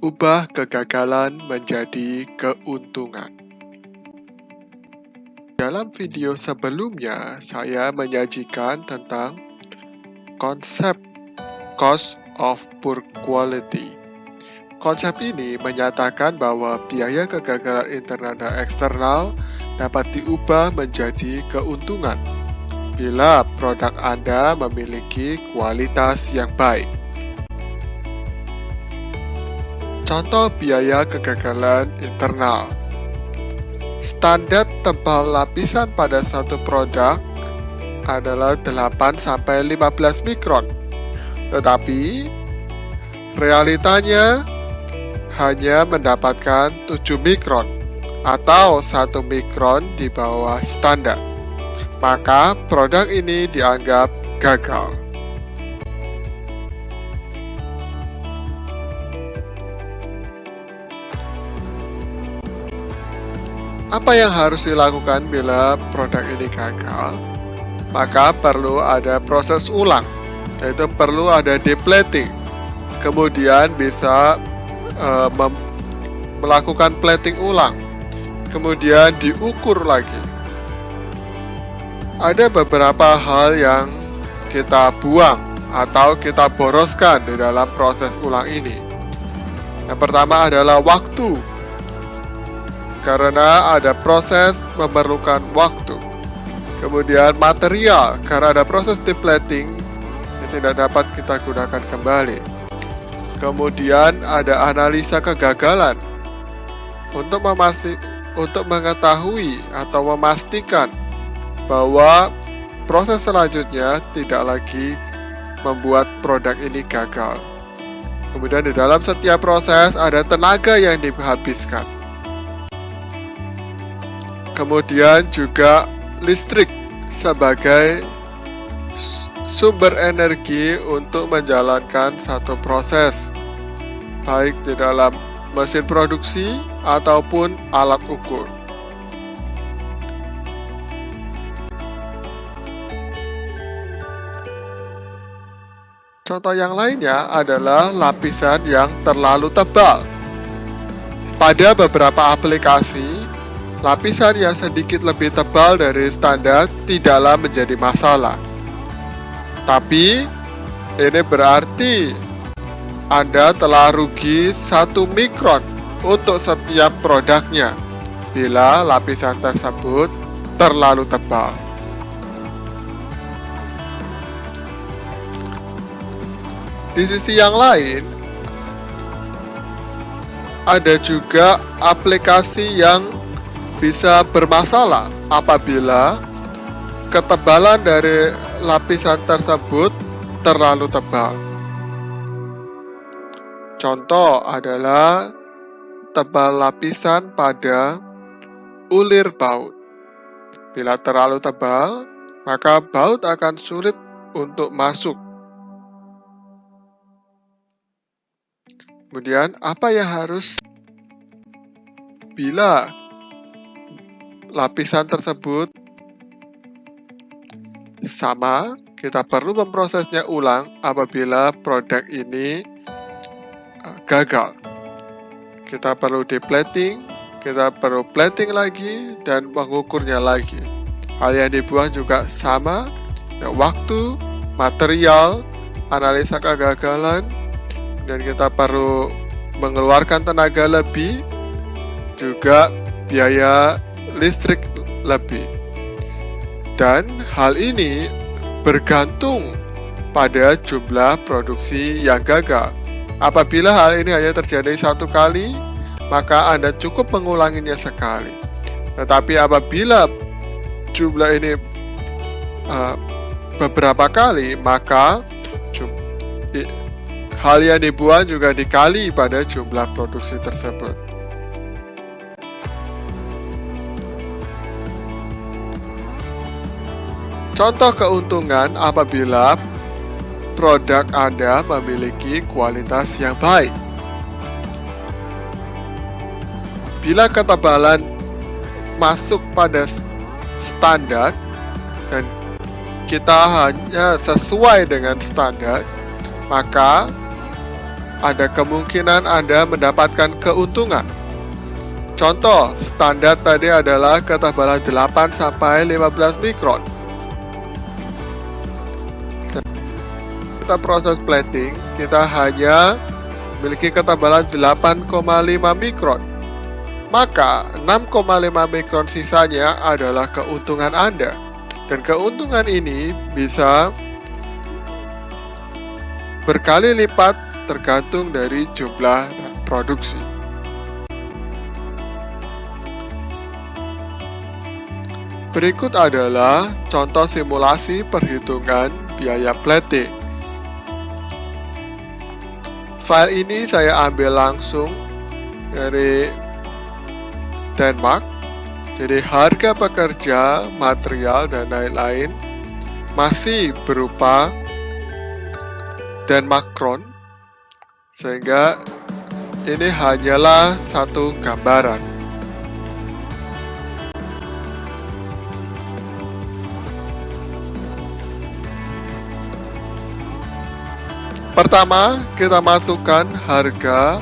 Ubah kegagalan menjadi keuntungan. Dalam video sebelumnya, saya menyajikan tentang konsep cost of poor quality. Konsep ini menyatakan bahwa biaya kegagalan internal dan eksternal dapat diubah menjadi keuntungan bila produk Anda memiliki kualitas yang baik. Contoh biaya kegagalan internal. Standar tebal lapisan pada satu produk adalah 8-15 mikron. Tetapi realitanya hanya mendapatkan 7 mikron atau 1 mikron di bawah standar. Maka produk ini dianggap gagal. Apa yang harus dilakukan bila produk ini gagal? Maka perlu ada proses ulang, yaitu perlu ada deplating. Kemudian bisa melakukan plating ulang, kemudian diukur lagi. Ada beberapa hal yang kita buang atau kita boroskan di dalam proses ulang ini. Yang pertama adalah waktu. Karena ada proses memerlukan waktu. Kemudian material, karena ada proses deplating yang tidak dapat kita gunakan kembali. Kemudian ada analisa kegagalan untuk mengetahui atau memastikan bahwa proses selanjutnya tidak lagi membuat produk ini gagal. Kemudian di dalam setiap proses ada tenaga yang dihabiskan. Kemudian juga listrik sebagai sumber energi untuk menjalankan satu proses, baik di dalam mesin produksi ataupun alat ukur. Contoh yang lainnya adalah lapisan yang terlalu tebal. Pada beberapa aplikasi, lapisan yang sedikit lebih tebal dari standar tidaklah menjadi masalah. Tapi, ini berarti Anda telah rugi 1 mikron untuk setiap produknya bila lapisan tersebut terlalu tebal. Di sisi yang lain, ada juga aplikasi yang bisa bermasalah apabila ketebalan dari lapisan tersebut terlalu tebal. Contoh adalah tebal lapisan pada ulir baut. Bila terlalu tebal, maka baut akan sulit untuk masuk. Kemudian, apa yang harus bila lapisan tersebut sama, kita perlu memprosesnya ulang apabila produk ini gagal. Kita perlu deplating, kita perlu plating lagi, dan mengukurnya lagi. Hal yang dibuang juga sama, waktu, material, analisa kegagalan, dan kita perlu mengeluarkan tenaga lebih, juga biaya listrik lebih. Dan hal ini bergantung pada jumlah produksi yang gagal. Apabila hal ini hanya terjadi 1 kali, maka Anda cukup mengulanginya sekali. Tetapi apabila jumlah ini beberapa kali, maka hal yang dibuang juga dikali pada jumlah produksi tersebut. Contoh keuntungan apabila produk Anda memiliki kualitas yang baik. Bila ketebalan masuk pada standar dan kita hanya sesuai dengan standar, maka ada kemungkinan Anda mendapatkan keuntungan. Contoh, standar tadi adalah ketebalan 8-15 mikron. Kita proses plating, kita hanya memiliki ketebalan 8,5 mikron. Maka 6,5 mikron sisanya adalah keuntungan Anda. Dan keuntungan ini bisa berkali lipat tergantung dari jumlah produksi. Berikut adalah contoh simulasi perhitungan biaya plating. File ini saya ambil langsung dari Denmark. Jadi harga pekerja, material, dan lain-lain masih berupa Denmark Kron, sehingga ini hanyalah satu gambaran. Pertama, kita masukkan harga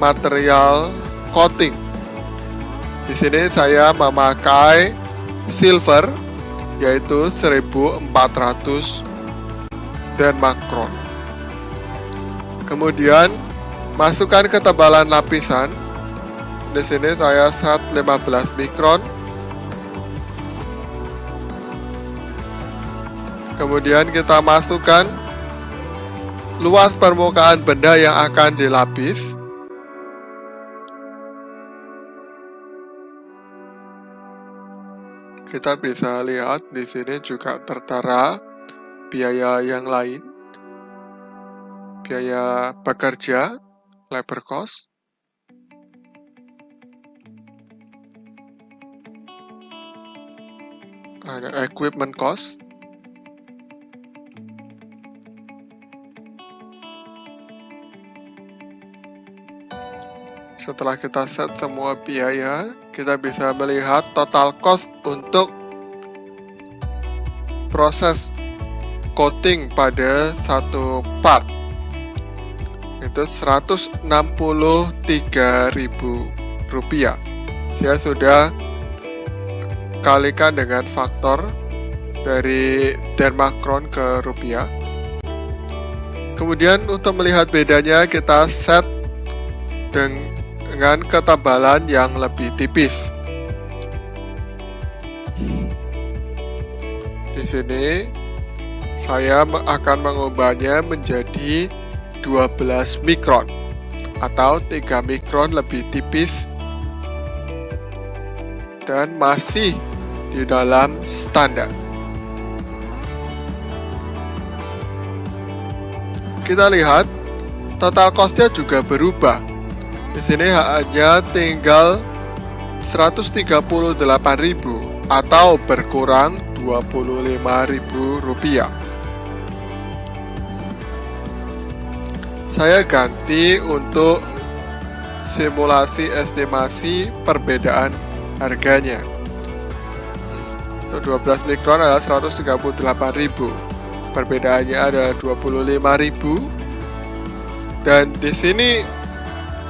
material coating. Di sini saya memakai silver, yaitu 1400 Denmark Kron. Kemudian, masukkan ketebalan lapisan. Di sini saya set 15 mikron. Kemudian kita masukkan luas permukaan benda yang akan dilapis. Kita bisa lihat di sini juga tertera biaya yang lain. Biaya pekerja, labor cost. Ada equipment cost. Setelah kita set semua biaya, kita bisa melihat total cost untuk proses coating pada satu part. Itu Rp163.000. Saya sudah kalikan dengan faktor dari Denmark Kron ke rupiah. Kemudian untuk melihat bedanya, kita set dengan ketebalan yang lebih tipis. Di sini saya akan mengubahnya menjadi 12 mikron atau 3 mikron lebih tipis dan masih di dalam standar. Kita lihat total cost-nya juga berubah. Di sini hanya tinggal 138.000 atau berkurang Rp25.000. Saya ganti untuk simulasi estimasi perbedaan harganya. Untuk 12 mikron adalah 138.000. Perbedaannya adalah 25.000. Dan di sini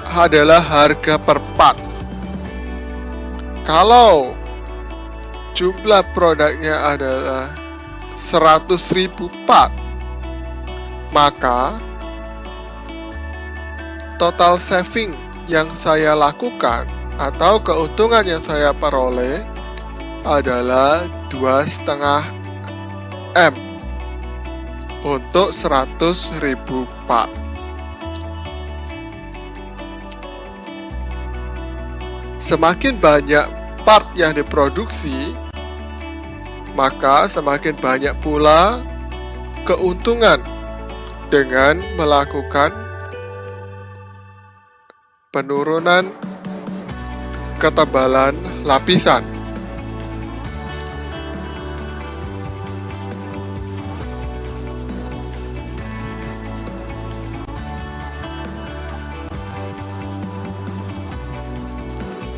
adalah harga per part. Kalau jumlah produknya adalah 100.000 part, maka total saving yang saya lakukan atau keuntungan yang saya peroleh adalah 2,5 M untuk 100.000 part. Semakin banyak part yang diproduksi, maka semakin banyak pula keuntungan dengan melakukan penurunan ketebalan lapisan.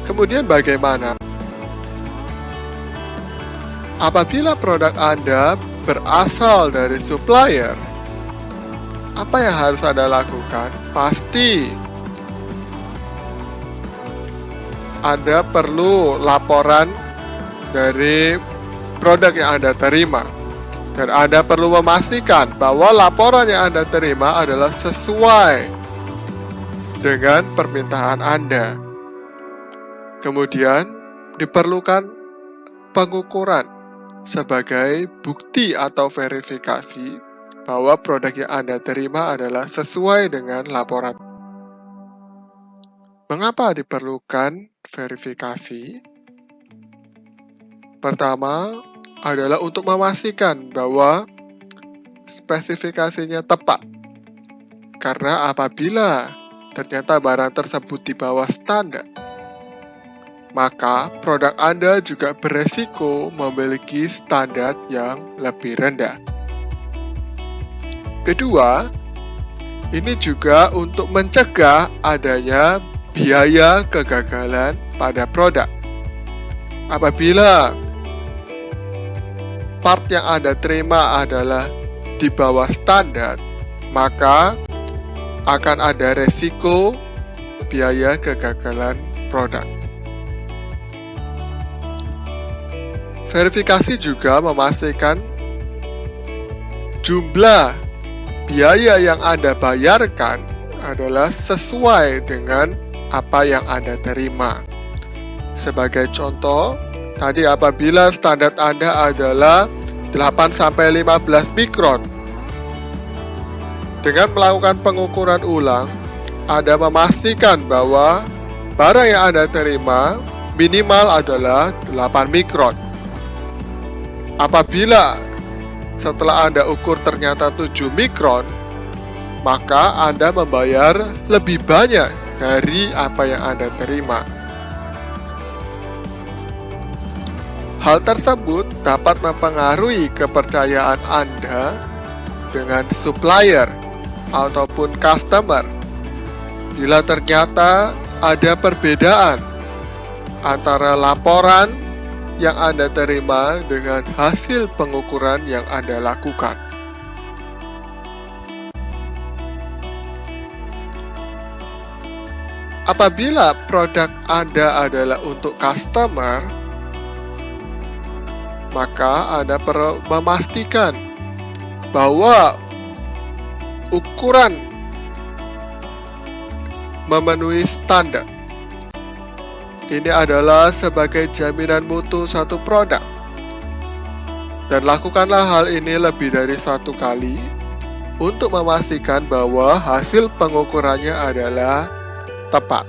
Kemudian bagaimana? Apabila produk Anda berasal dari supplier, apa yang harus Anda lakukan? Pasti Anda perlu laporan dari produk yang Anda terima. Dan Anda perlu memastikan bahwa laporan yang Anda terima adalah sesuai dengan permintaan Anda. Kemudian diperlukan pengukuran sebagai bukti atau verifikasi bahwa produk yang Anda terima adalah sesuai dengan laporan. Mengapa diperlukan verifikasi? Pertama adalah untuk memastikan bahwa spesifikasinya tepat. Karena apabila ternyata barang tersebut di bawah standar, maka produk Anda juga beresiko memiliki standar yang lebih rendah. Kedua, ini juga untuk mencegah adanya biaya kegagalan pada produk. Apabila part yang Anda terima adalah di bawah standar, maka akan ada resiko biaya kegagalan produk. Verifikasi juga memastikan jumlah biaya yang Anda bayarkan adalah sesuai dengan apa yang Anda terima. Sebagai contoh, tadi apabila standar Anda adalah 8-15 mikron, dengan melakukan pengukuran ulang, Anda memastikan bahwa barang yang Anda terima minimal adalah 8 mikron. Apabila setelah Anda ukur ternyata 7 mikron, maka Anda membayar lebih banyak dari apa yang Anda terima. Hal tersebut dapat mempengaruhi kepercayaan Anda dengan supplier ataupun customer. Bila ternyata ada perbedaan antara laporan yang Anda terima dengan hasil pengukuran yang Anda lakukan. Apabila produk Anda adalah untuk customer, maka Anda perlu memastikan bahwa ukuran memenuhi standar. Ini adalah sebagai jaminan mutu satu produk. Dan lakukanlah hal ini lebih dari 1 kali untuk memastikan bahwa hasil pengukurannya adalah tepat.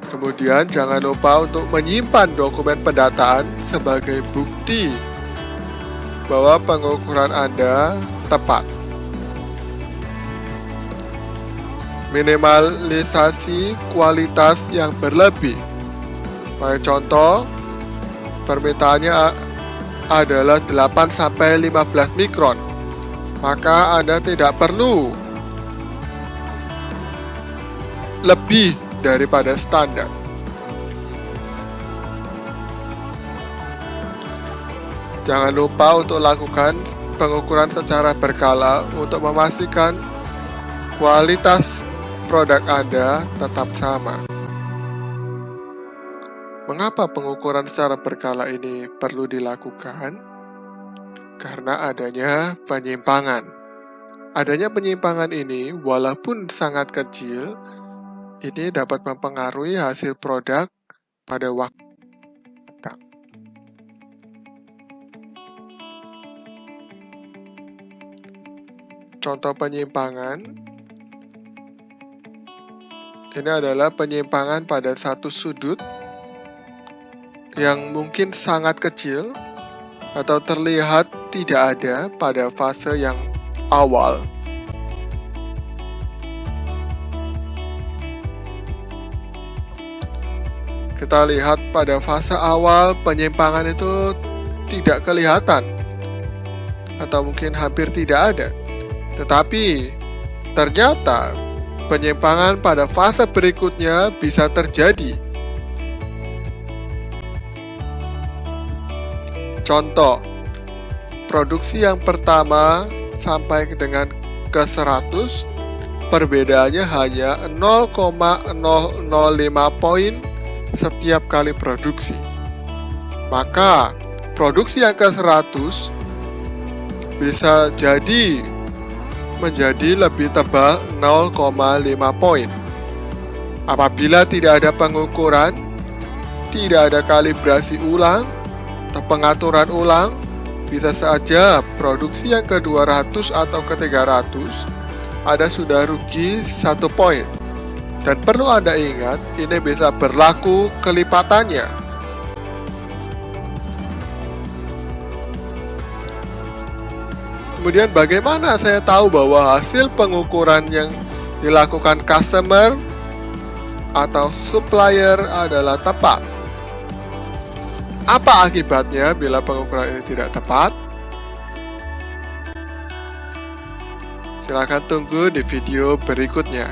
Kemudian jangan lupa untuk menyimpan dokumen pendataan sebagai bukti bahwa pengukuran Anda tepat. Minimalisasi kualitas yang berlebih. Sebagai contoh, permintaannya adalah 8-15 mikron. Maka Anda tidak perlu lebih daripada standar. Jangan lupa untuk lakukan pengukuran secara berkala untuk memastikan kualitas produk Anda tetap sama. Mengapa pengukuran secara berkala ini perlu dilakukan? Karena adanya penyimpangan. Adanya penyimpangan ini, walaupun sangat kecil, ini dapat mempengaruhi hasil produk pada waktu datang. Contoh penyimpangan, ini adalah penyimpangan pada satu sudut yang mungkin sangat kecil atau terlihat tidak ada pada fase yang awal. Kita lihat pada fase awal penyimpangan itu tidak kelihatan atau mungkin hampir tidak ada. Tetapi ternyata penyimpangan pada fase berikutnya bisa terjadi. Contoh, produksi yang pertama sampai dengan ke 100, perbedaannya hanya 0,005 poin setiap kali produksi. Maka produksi yang ke 100 bisa jadi menjadi lebih tebal 0,5 poin. Apabila tidak ada pengukuran, tidak ada kalibrasi ulang atau pengaturan ulang, bisa saja produksi yang ke 200 atau ke 300 Anda sudah rugi 1 poin. Dan perlu Anda ingat, ini bisa berlaku kelipatannya. Kemudian bagaimana saya tahu bahwa hasil pengukuran yang dilakukan customer atau supplier adalah tepat? Apa akibatnya bila pengukuran ini tidak tepat? Silakan tunggu di video berikutnya.